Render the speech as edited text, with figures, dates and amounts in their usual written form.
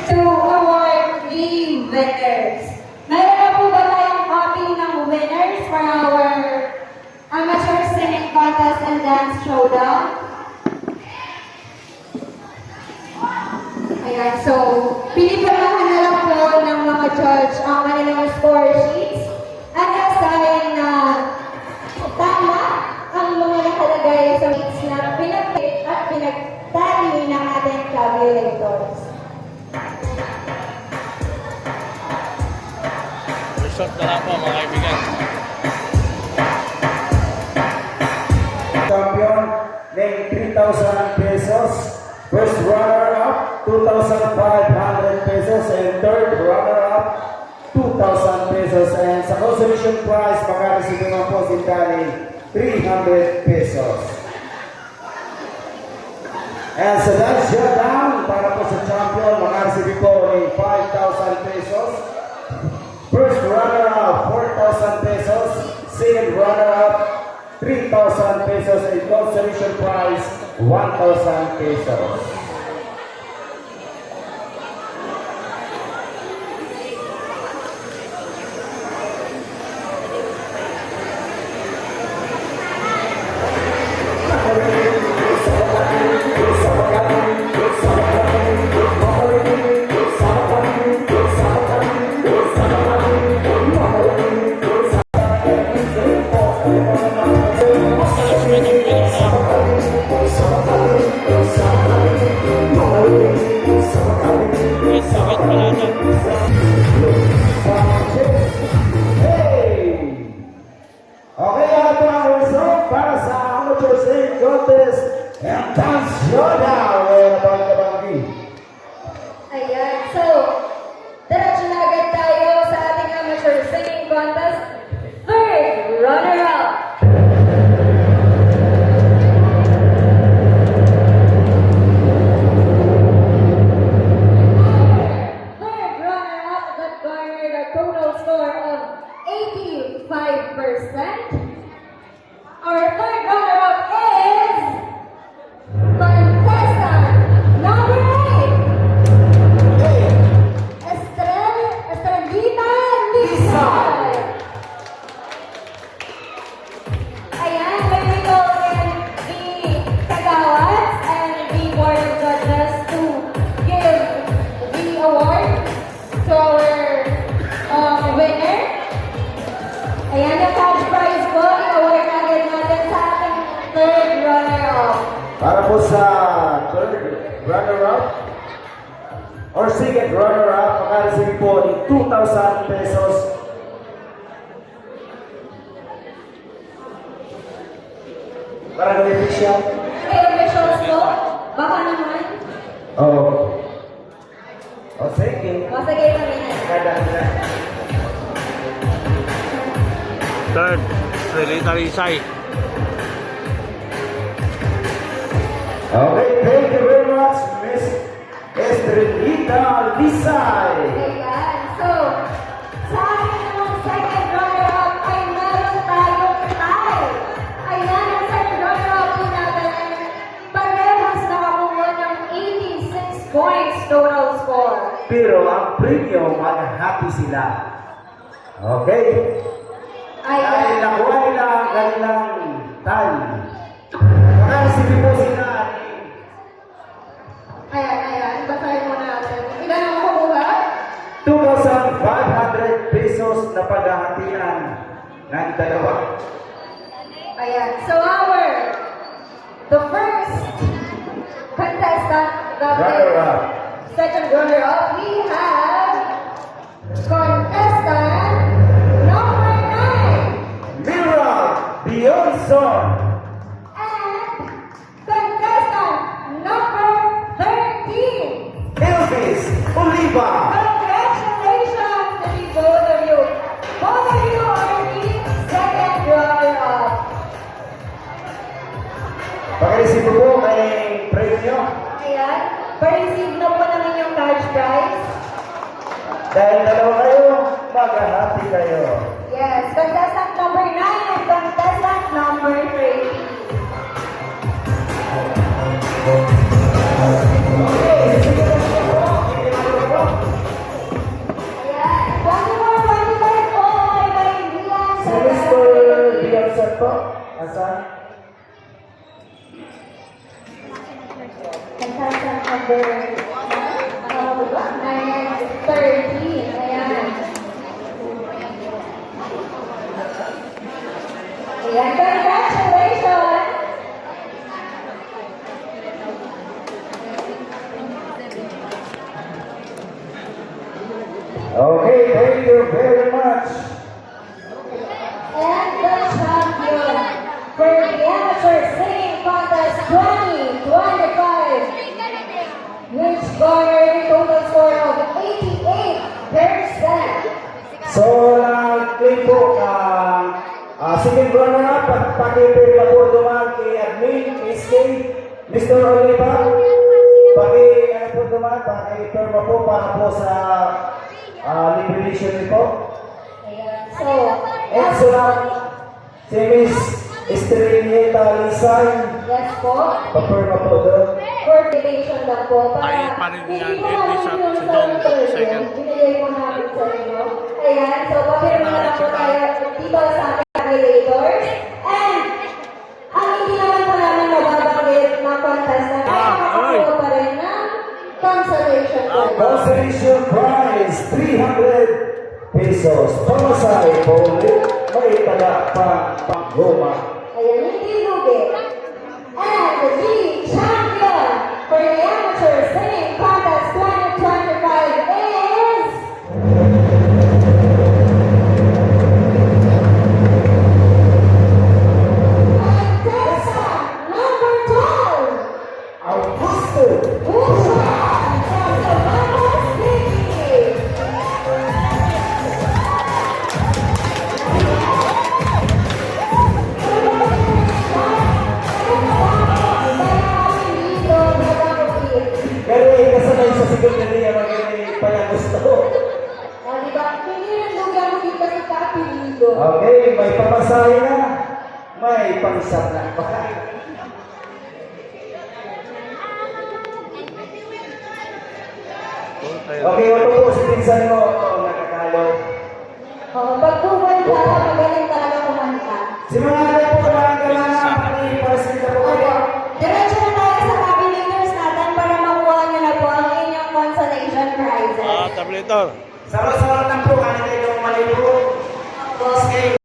to award the winners. Meron na po ba tayong copy ng winners for our amateur singing contest and dance showdown? Ayan, so pinipirahan na lang po ng mga judge ang kanilang score sheets at asahin na tama ang mga nakalagay sa sheets na pinagpit at pinagtali ng ating tabulators. Resort na lang po mga kaibigan. Champion, name 3,000 pesos. First runner-up, 2,500 pesos. And third runner-up, 2,000 pesos. And sa consolation prize, makareceive naman po si Danny, 300 pesos. And sa dance showdown, para po sa champion, makareceive po ng 5,000 pesos. First runner-up, 4,000 pesos. Second runner-up, 3,000 pesos. And consolation prize, 1,000 pesos. Okay, ito ang result para sa amateur singing contest and dance showdown. Ayan, so diretso na agad tayo sa ating amateur singing contest. Third runner-up. Third runner-up that garnered a total score of 85%. Our third runner-up is contestant number 8, Estrellita Lizal. Ayan, may we go in the Kagawats and the board of judges to give the award to our winner. Ayan, yung cash prize po, i-award agad natin sa ating third runner-up. Para po sa third runner-up or second runner-up, makareceive po ng 2,000 pesos. Para gawin siya. Okay, officials po, baka naman. Oh. Oh, thank you. O, sige, kami na. Third, Relita Rizay. Okay, thank you very much, Miss Estrellita Lizal. Ayan, so, sa ating namang second runner-up ay meron tayong tie. Ayan, ang second runner-up po natin ay parehas nakakuha ng 86 points total score. Pero ang premium, mag-happy sila. Okay? Dahil Ayan. nakuha nila ang kanilang time. Makareceive po sila. Ayan, basahin muna natin. Ilan ang makukuha? 2,500 pesos na paghahatian ng dalawa. Ayan, so the first contestant, Runner-up. second runner-up, we have contestant number 9 Mira Bionson. and contestant number 13. Elvis Oliva. Congratulations to the both of you. Both of you are the second runner-up. Pag-receive po kay premium. Ayan, pa-receive na po namin yung cash prize. Dahil dalawa kayo, mag-happy kayo. Yes, contestant number 9 and contestant number 3. 9:30. Ayan. Ayan, congratulations! Okay, thank you very much. And the champion for the Amateur Singing Contest 2025, which garnered a total score of 88%. So, nag-claim po second runner-up at pakipir na po dumaan kay Admin, SK, Mr. Oliva. Ano po dumaan, pakipir mo po para po sa liberation niyo po. Ayan, so, Excellent. Si Miss Estrellita Lisay. yes po, Papir na po doon. coordination lang po. Ay, pa rin yan. Hindi po Hindi namin sa yung Sidong, sa second. binigay po namin sa inyo. Ayan, so papirma na lang po tayo dito sa ating regulators. And, ang hindi naman po namin mababanggit na contestant ay makakuha pa rin ng consolation prize. Consolation prize, 300 pesos. Pamasay po ulit. May taga pang-goma. Ayan, hindi lugi. And the champion for the Amateur Singing Contest 2025 is... contestant number 12, Augusto. Busan from Zamboanga City. Pero kasabay sa sigaw na niya magiging pala gusto. Okay, may pamasay na. May pangsap na. Okay, ano po si pinsan mo? Ito, nakakalo. Magaling talaga kumanta. Si mga anak po mga galang pag-i-pasin na po kayo. Diretso na tayo sa cabineers natin para makuha niyo na po ang inyong consolation prizes. Tabletor. Sama-sama lang po, kanina yung mali po.